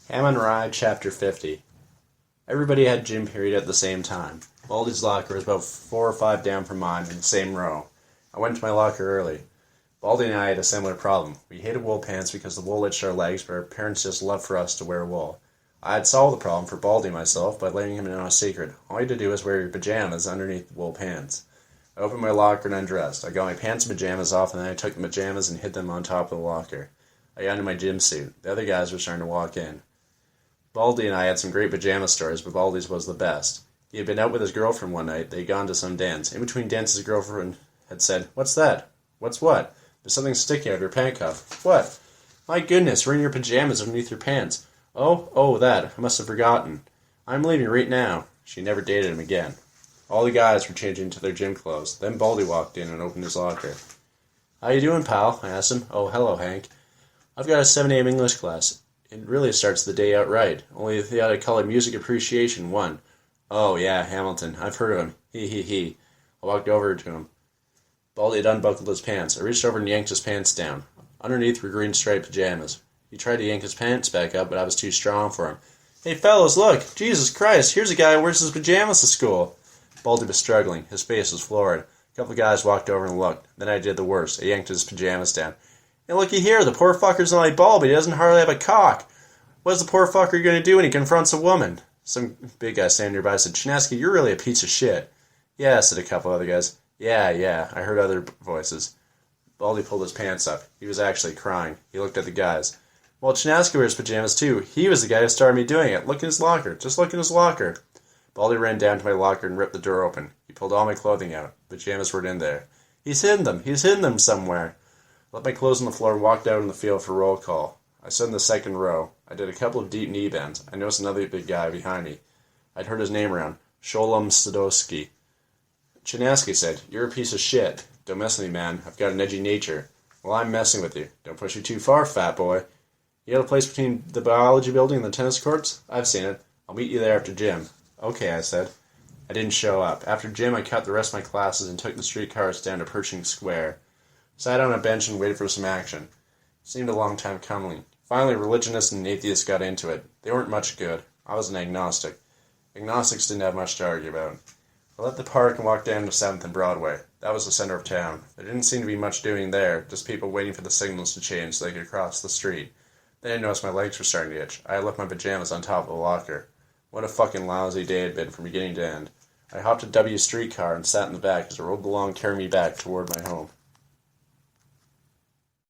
On Rye, Chapter 50. Everybody had gym period at the same time. Baldy's locker was about 4 or 5 down from mine in the same row. I went to my locker early. Baldy and I had a similar problem. We hated wool pants because the wool itched our legs, but our parents just loved for us to wear wool. I had solved the problem for Baldy and myself by letting him in on a secret. All you had to do was wear your pajamas underneath the wool pants. I opened my locker and undressed. I got my pants and pajamas off, and then I took the pajamas and hid them on top of the locker. I got into my gym suit. The other guys were starting to walk in. Baldy and I had some great pajama stories, but Baldy's was the best. He had been out with his girlfriend one night. They had gone to some dance. In between dances, his girlfriend had said, "What's that?" "What's what?" "There's something sticking out of your pant cuff." "What?" "My goodness, we're in your pajamas underneath your pants." Oh, that. I must have forgotten. I'm leaving right now." She never dated him again. All the guys were changing into their gym clothes. Then Baldy walked in and opened his locker. "How you doing, pal?" I asked him. "Oh, hello, Hank. I've got a 7 a.m. English class. It really starts the day out right. Only they ought to call it Music Appreciation 1. "Oh, yeah, Hamilton. I've heard of him. He. I walked over to him. Baldy had unbuckled his pants. I reached over and yanked his pants down. Underneath were green striped pajamas. He tried to yank his pants back up, but I was too strong for him. "Hey, fellas, look! Jesus Christ, here's a guy who wears his pajamas to school." Baldy was struggling. His face was florid. A couple of guys walked over and looked. Then I did the worst. I yanked his pajamas down. "Hey, looky here, the poor fucker's not like bald, but he doesn't hardly have a cock. What's the poor fucker going to do when he confronts a woman?" Some big guy standing nearby said, "Chinaski, you're really a piece of shit." "Yeah," said a couple other guys. Yeah, I heard other voices. Baldy pulled his pants up. He was actually crying. He looked at the guys. "Well, Chinaski wears pajamas too. He was the guy who started me doing it. Look in his locker. Just look in his locker." Baldy ran down to my locker and ripped the door open. He pulled all my clothing out. Pajamas weren't in there. He's hidden them somewhere." I left my clothes on the floor and walked out in the field for roll call. I stood in the second row. I did a couple of deep knee bends. I noticed another big guy behind me. I'd heard his name around. Sholem Sadowski. Chinaski said, "You're a piece of shit. Don't mess with me, man. I've got an edgy nature." "Well, I'm messing with you. Don't push you too far, fat boy." "You got a place between the biology building and the tennis courts?" "I've seen it. I'll meet you there after gym." "Okay," I said. I didn't show up. After gym, I cut the rest of my classes and took the streetcars down to Pershing Square. Sat on a bench and waited for some action. It seemed a long time coming. Finally, religionists and atheists got into it. They weren't much good. I was an agnostic. Agnostics didn't have much to argue about. I left the park and walked down to 7th and Broadway. That was the center of town. There didn't seem to be much doing there, just people waiting for the signals to change so they could cross the street. Then I noticed my legs were starting to itch. I had left my pajamas on top of the locker. What a fucking lousy day it had been from beginning to end. I hopped a W streetcar and sat in the back as it rolled along carrying me back toward my home.